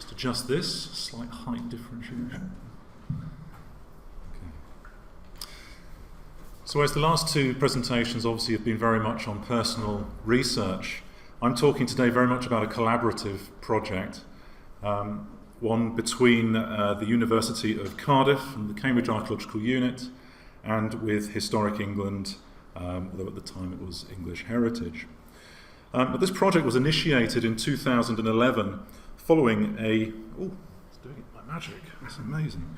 Just adjust this, slight height differentiation. Okay. So as the last two presentations obviously have been very much on personal research, I'm talking today very much about a collaborative project, one between the University of Cardiff and the Cambridge Archaeological Unit, and with Historic England, although at the time it was English Heritage. But this project was initiated in 2011 following a... Oh, it's doing it by magic, that's amazing.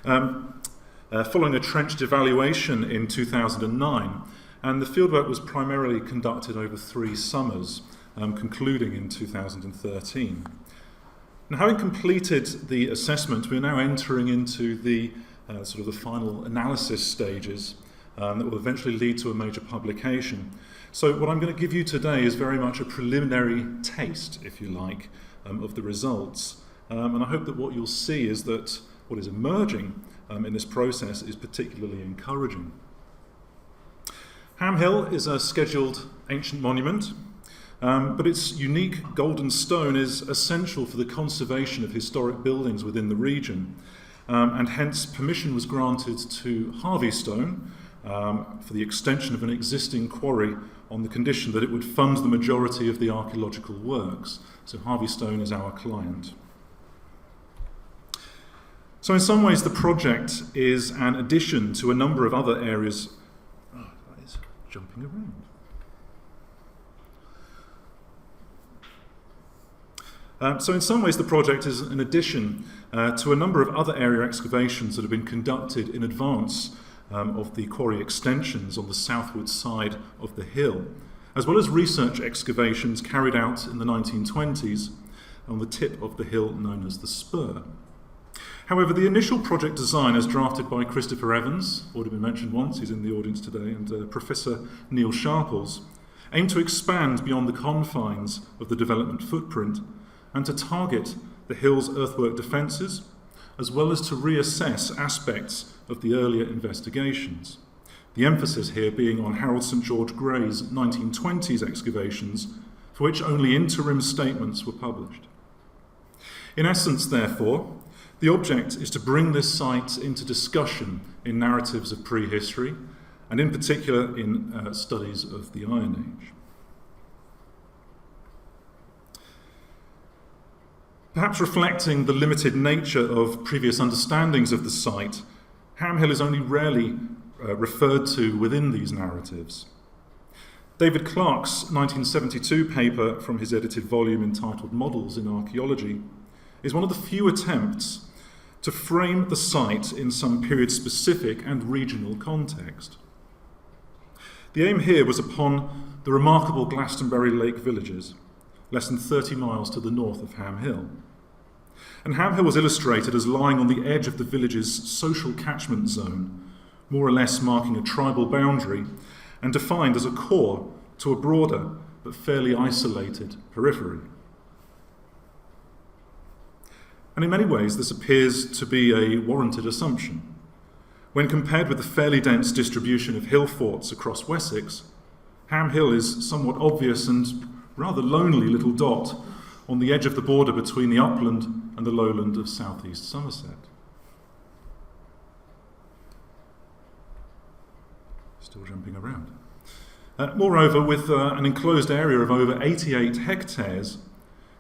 Following a trenched evaluation in 2009, and the fieldwork was primarily conducted over 3 summers, concluding in 2013. And having completed the assessment, we're now entering into the sort of the final analysis stages that will eventually lead to a major publication. So what I'm going to give you today is very much a preliminary taste, if you like, of the results. And I hope that what you'll see is that what is emerging in this process is particularly encouraging. Ham Hill is a scheduled ancient monument, but its unique golden stone is essential for the conservation of historic buildings within the region, and hence permission was granted to Harvey Stone for the extension of an existing quarry on the condition that it would fund the majority of the archaeological works. So Harvey Stone is our client. So in some ways the project is an addition to a number of other areas. Oh, that is jumping around. So in some ways the project is an addition to a number of other area excavations that have been conducted in advance of the quarry extensions on the southward side of the hill, as well as research excavations carried out in the 1920s on the tip of the hill known as the Spur. However, the initial project design, as drafted by Christopher Evans, already been mentioned once, he's in the audience today, and Professor Neil Sharples, aimed to expand beyond the confines of the development footprint and to target the hill's earthwork defences, as well as to reassess aspects of the earlier investigations. The emphasis here being on Harold St George Gray's 1920s excavations, for which only interim statements were published. In essence, therefore, the object is to bring this site into discussion in narratives of prehistory, and in particular in studies of the Iron Age. Perhaps reflecting the limited nature of previous understandings of the site, Ham Hill is only rarely referred to within these narratives. David Clarke's 1972 paper from his edited volume entitled Models in Archaeology is one of the few attempts to frame the site in some period-specific and regional context. The aim here was upon the remarkable Glastonbury Lake villages, less than 30 miles to the north of Ham Hill. And Ham Hill was illustrated as lying on the edge of the village's social catchment zone, more or less marking a tribal boundary, and defined as a core to a broader but fairly isolated periphery. And in many ways, this appears to be a warranted assumption. When compared with the fairly dense distribution of hill forts across Wessex, Ham Hill is somewhat obvious and rather lonely little dot on the edge of the border between the upland and the lowland of southeast Somerset. Still jumping around. Moreover, with an enclosed area of over 88 hectares,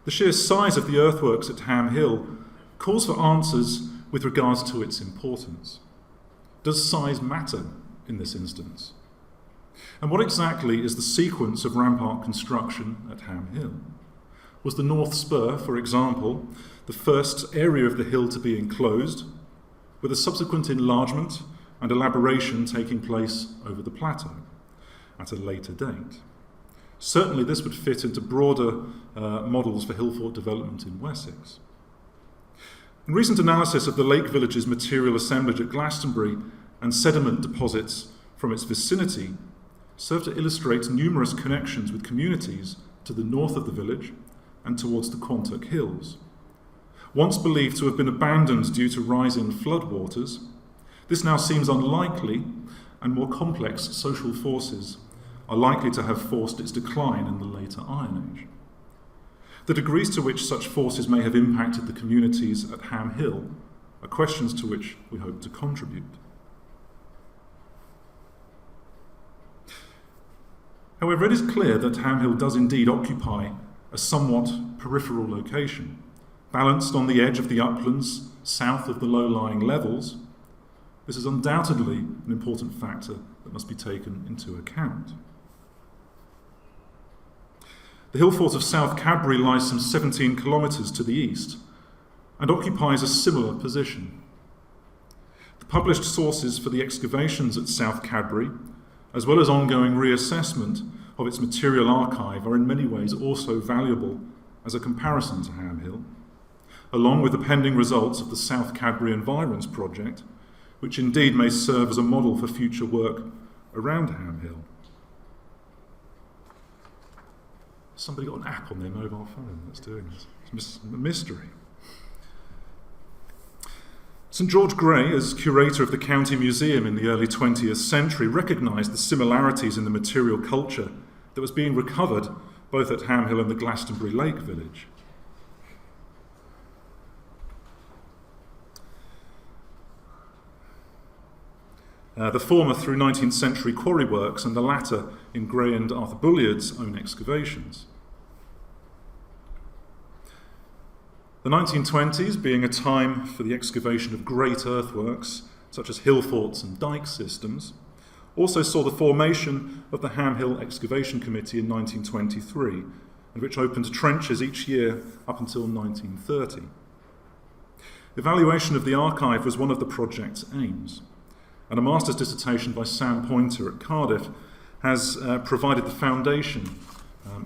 the sheer size of the earthworks at Ham Hill calls for answers with regards to its importance. Does size matter in this instance? And what exactly is the sequence of rampart construction at Ham Hill? Was the North Spur, for example, the first area of the hill to be enclosed, with a subsequent enlargement and elaboration taking place over the plateau at a later date? Certainly this would fit into broader models for hill fort development in Wessex. In recent analysis of the lake village's material assemblage at Glastonbury and sediment deposits from its vicinity serve to illustrate numerous connections with communities to the north of the village and towards the Quantock Hills. Once believed to have been abandoned due to rising floodwaters, this now seems unlikely, and more complex social forces are likely to have forced its decline in the later Iron Age. The degrees to which such forces may have impacted the communities at Ham Hill are questions to which we hope to contribute. However, it is clear that Ham Hill does indeed occupy a somewhat peripheral location, balanced on the edge of the uplands south of the low-lying levels. This is undoubtedly an important factor that must be taken into account. The hill fort of South Cadbury lies some 17 kilometres to the east and occupies a similar position. The published sources for the excavations at South Cadbury, as well as ongoing reassessment of its material archive, are in many ways also valuable as a comparison to Ham Hill, along with the pending results of the South Cadbury Environs project, which indeed may serve as a model for future work around Ham Hill. Somebody got an app on their mobile phone that's doing this. It's a mystery. St George Grey, as curator of the County Museum in the early 20th century, recognised the similarities in the material culture that was being recovered both at Ham Hill and the Glastonbury Lake village. The former through 19th century quarry works and the latter in Grey and Arthur Bulliard's own excavations. The 1920s being a time for the excavation of great earthworks, such as hill forts and dike systems, also saw the formation of the Ham Hill Excavation Committee in 1923, and which opened trenches each year up until 1930. Evaluation of the archive was one of the project's aims, and a master's dissertation by Sam Pointer at Cardiff has provided the foundation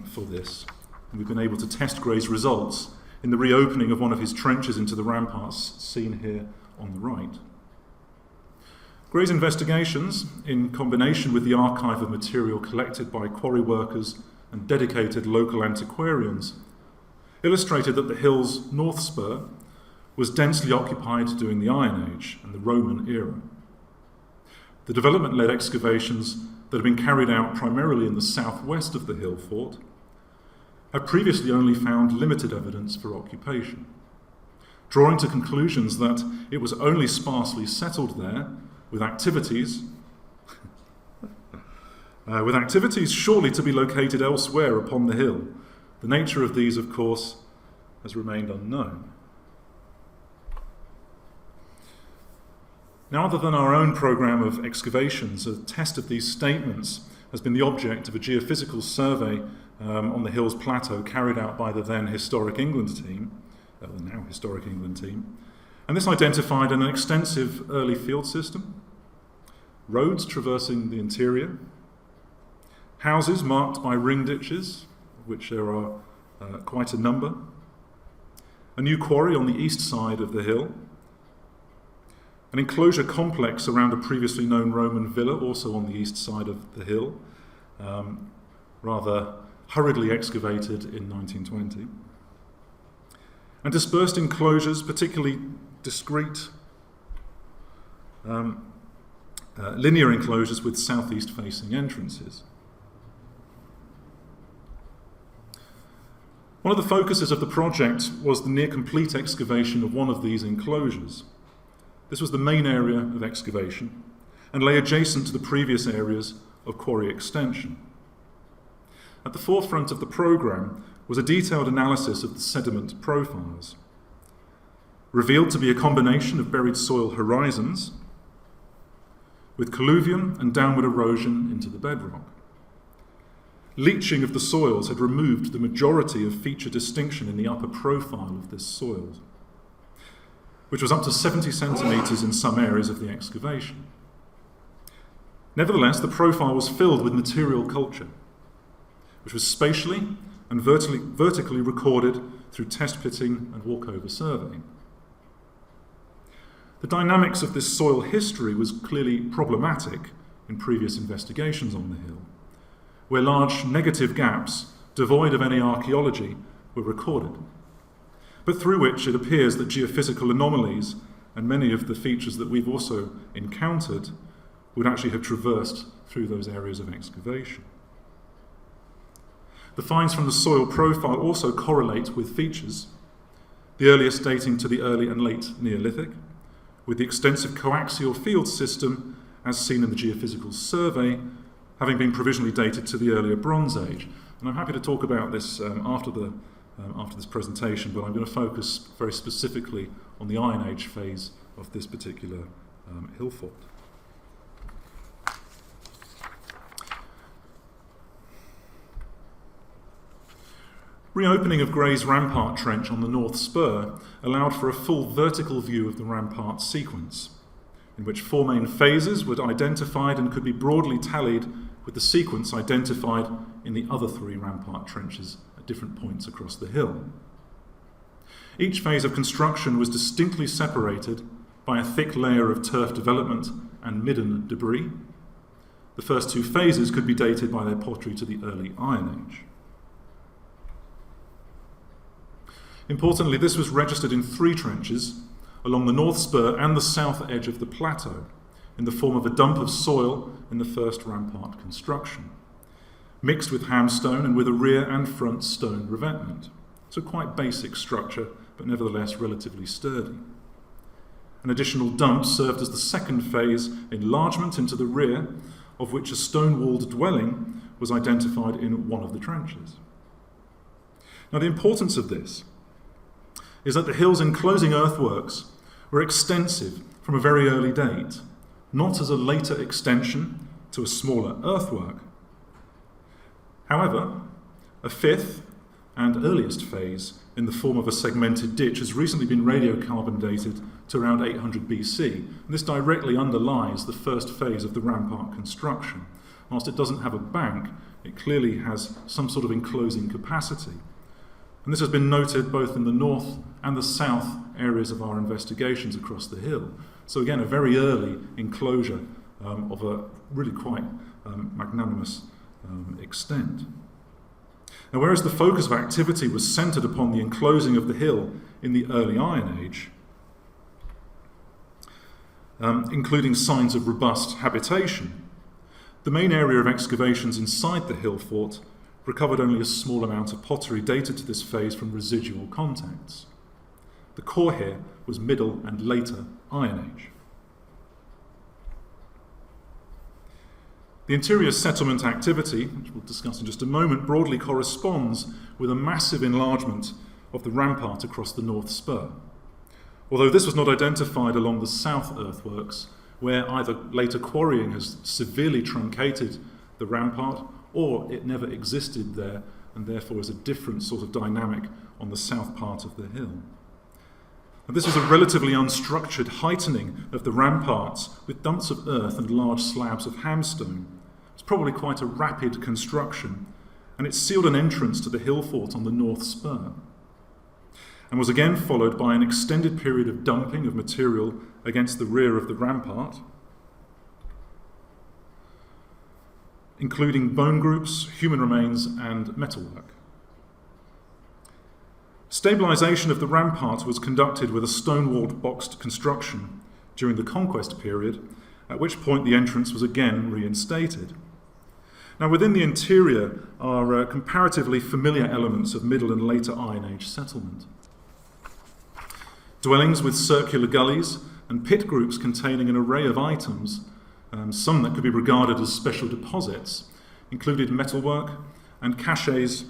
for this. And we've been able to test Gray's results in the reopening of one of his trenches into the ramparts seen here on the right. Gray's investigations, in combination with the archive of material collected by quarry workers and dedicated local antiquarians, illustrated that the hill's north spur was densely occupied during the Iron Age and the Roman era. The development-led excavations that have been carried out primarily in the southwest of the hill fort had previously only found limited evidence for occupation, drawing to conclusions that it was only sparsely settled there with activities surely to be located elsewhere upon the hill. The nature of these, of course, has remained unknown. Now, other than our own programme of excavations, a test of these statements has been the object of a geophysical survey on the Hills Plateau carried out by the then Historic England team, the now Historic England team, and this identified an extensive early field system, roads traversing the interior, houses marked by ring ditches, of which there are quite a number, a new quarry on the east side of the hill, an enclosure complex around a previously known Roman villa, also on the east side of the hill, rather hurriedly excavated in 1920, and dispersed enclosures, particularly discrete linear enclosures with southeast-facing entrances. One of the focuses of the project was the near-complete excavation of one of these enclosures. This was the main area of excavation and lay adjacent to the previous areas of quarry extension. At the forefront of the programme was a detailed analysis of the sediment profiles, revealed to be a combination of buried soil horizons with colluvium and downward erosion into the bedrock. Leaching of the soils had removed the majority of feature distinction in the upper profile of this soil, which was up to 70 centimetres in some areas of the excavation. Nevertheless, the profile was filled with material culture, which was spatially and vertically recorded through test pitting and walkover surveying. The dynamics of this soil history was clearly problematic in previous investigations on the hill, where large negative gaps, devoid of any archaeology, were recorded, but through which it appears that geophysical anomalies and many of the features that we've also encountered would actually have traversed through those areas of excavation. The finds from the soil profile also correlate with features, the earliest dating to the early and late Neolithic, with the extensive coaxial field system, as seen in the geophysical survey, having been provisionally dated to the earlier Bronze Age. And I'm happy to talk about this after this presentation, but I'm going to focus very specifically on the Iron Age phase of this particular hill fort. Reopening of Gray's Rampart Trench on the North Spur allowed for a full vertical view of the rampart sequence, in which 4 main phases were identified and could be broadly tallied with the sequence identified in the other 3 rampart trenches at different points across the hill. Each phase of construction was distinctly separated by a thick layer of turf development and midden debris. The first 2 phases could be dated by their pottery to the early Iron Age. Importantly, this was registered in 3 trenches along the North Spur and the south edge of the plateau, in the form of a dump of soil in the first rampart construction, mixed with hamstone and with a rear and front stone revetment. So quite basic structure, but nevertheless relatively sturdy. An additional dump served as the second phase enlargement into the rear, of which a stone-walled dwelling was identified in one of the trenches. Now, the importance of this is that the hill's enclosing earthworks were extensive from a very early date, not as a later extension to a smaller earthwork. However, a 5th and earliest phase in the form of a segmented ditch has recently been radiocarbon dated to around 800 BC, and this directly underlies the first phase of the rampart construction. Whilst it doesn't have a bank, it clearly has some sort of enclosing capacity. And this has been noted both in the north and the south areas of our investigations across the hill. So again, a very early enclosure of a really quite magnanimous extent. Now, whereas the focus of activity was centred upon the enclosing of the hill in the early Iron Age, including signs of robust habitation, the main area of excavations inside the hill fort recovered only a small amount of pottery dated to this phase from residual contacts. The core here was Middle and later Iron Age. The interior settlement activity, which we'll discuss in just a moment, broadly corresponds with a massive enlargement of the rampart across the North Spur. Although this was not identified along the south earthworks, where either later quarrying has severely truncated the rampart or it never existed there and therefore is a different sort of dynamic on the south part of the hill. And this was a relatively unstructured heightening of the ramparts with dumps of earth and large slabs of hamstone. It's probably quite a rapid construction, and it sealed an entrance to the hill fort on the North Spur, and was again followed by an extended period of dumping of material against the rear of the rampart, including bone groups, human remains, and metalwork. Stabilisation of the rampart was conducted with a stone-walled boxed construction during the conquest period, at which point the entrance was again reinstated. Now, within the interior are comparatively familiar elements of Middle and later Iron Age settlement. Dwellings with circular gullies and pit groups containing an array of items, some that could be regarded as special deposits, included metalwork and caches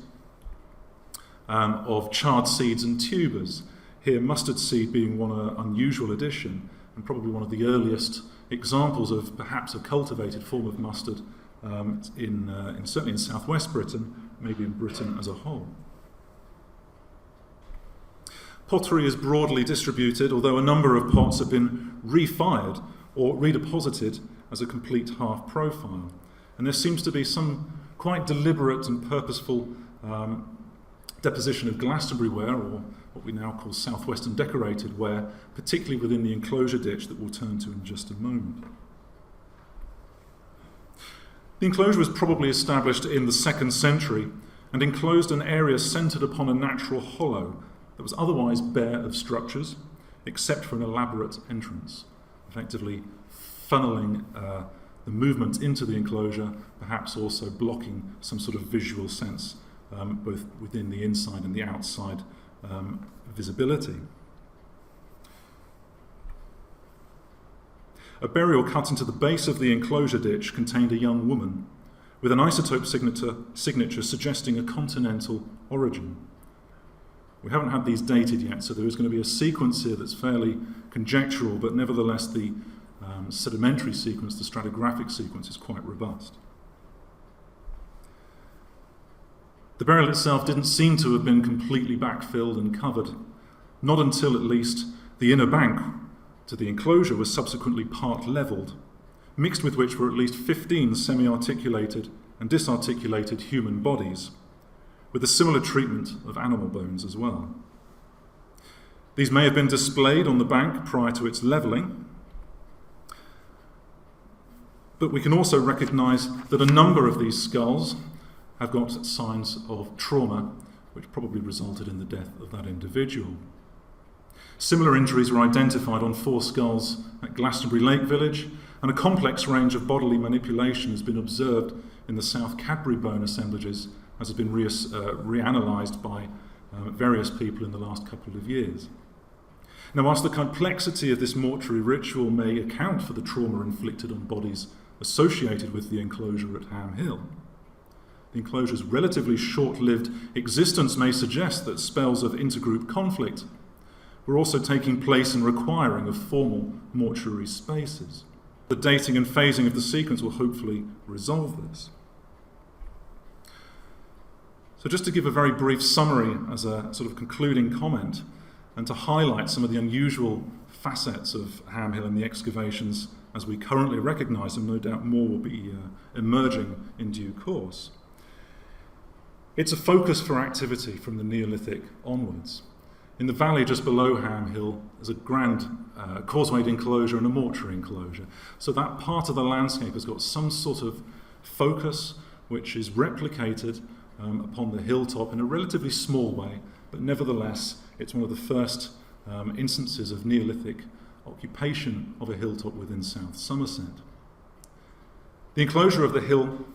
of charred seeds and tubers. Here, mustard seed being one unusual addition, and probably one of the earliest examples of perhaps a cultivated form of mustard certainly in southwest Britain, maybe in Britain as a whole. Pottery is broadly distributed, although a number of pots have been refired or redeposited as a complete half profile. And there seems to be some quite deliberate and purposeful deposition of Glastonbury ware, or what we now call southwestern decorated ware, particularly within the enclosure ditch that we'll turn to in just a moment. The enclosure was probably established in the 2nd century and enclosed an area centred upon a natural hollow that was otherwise bare of structures, except for an elaborate entrance, effectively funneling the movement into the enclosure, perhaps also blocking some sort of visual sense both within the inside and the outside visibility. A burial cut into the base of the enclosure ditch contained a young woman with an isotope signature suggesting a continental origin. We haven't had these dated yet, so there is going to be a sequence here that's fairly conjectural, but nevertheless the sedimentary sequence, the stratigraphic sequence, is quite robust. The burial itself didn't seem to have been completely backfilled and covered, not until at least the inner bank to the enclosure was subsequently part levelled, mixed with which were at least 15 semi-articulated and disarticulated human bodies, with a similar treatment of animal bones as well. These may have been displayed on the bank prior to its levelling, but we can also recognise that a number of these skulls have got signs of trauma, which probably resulted in the death of that individual. Similar injuries were identified on 4 skulls at Glastonbury Lake Village, and a complex range of bodily manipulation has been observed in the South Cadbury bone assemblages, as has been reanalysed by various people in the last couple of years. Now, whilst the complexity of this mortuary ritual may account for the trauma inflicted on bodies associated with the enclosure at Ham Hill, the enclosure's relatively short-lived existence may suggest that spells of intergroup conflict were also taking place and requiring of formal mortuary spaces. The dating and phasing of the sequence will hopefully resolve this. So just to give a very brief summary as a sort of concluding comment, and to highlight some of the unusual facets of Ham Hill and the excavations as we currently recognise them, no doubt more will be emerging in due course. It's a focus for activity from the Neolithic onwards. In the valley just below Ham Hill, there's a grand causewayed enclosure and a mortuary enclosure. So that part of the landscape has got some sort of focus which is replicated upon the hilltop in a relatively small way, but nevertheless it's one of the first instances of Neolithic occupation of a hilltop within South Somerset. The enclosure of the hill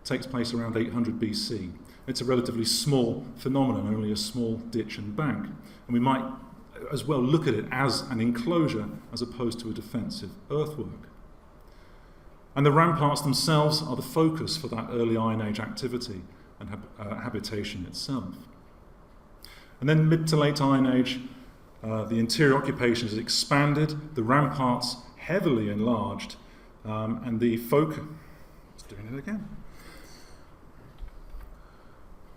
takes place around 800 BC. It's a relatively small phenomenon, only a small ditch and bank. And we might as well look at it as an enclosure as opposed to a defensive earthwork. And the ramparts themselves are the focus for that early Iron Age activity and habitation itself. And then mid to late Iron Age, the interior occupation has expanded, the ramparts heavily enlarged, and the focus... It's doing it again.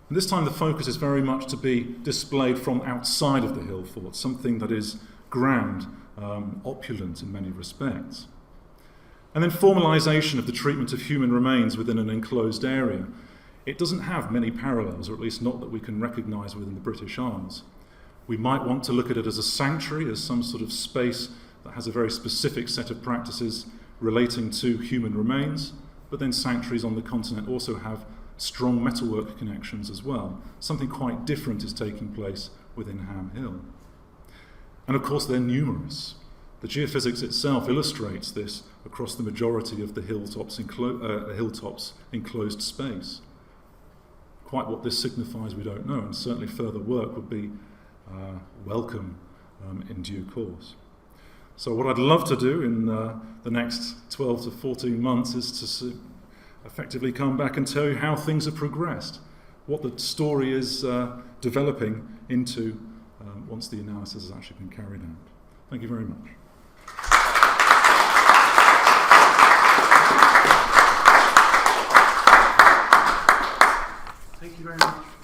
And this time the focus is very much to be displayed from outside of the hill fort, something that is grand, opulent in many respects. And then formalisation of the treatment of human remains within an enclosed area. It doesn't have many parallels, or at least not that we can recognise within the British Isles. We might want to look at it as a sanctuary, as some sort of space that has a very specific set of practices relating to human remains, but then sanctuaries on the continent also have strong metalwork connections as well. Something quite different is taking place within Ham Hill. And of course they're numerous. The geophysics itself illustrates this across the majority of the hilltops enclosed space. Quite what this signifies we don't know, and certainly further work would be welcome in due course. So what I'd love to do in the next 12 to 14 months is to effectively come back and tell you how things have progressed, what the story is developing into once the analysis has actually been carried out. Thank you very much.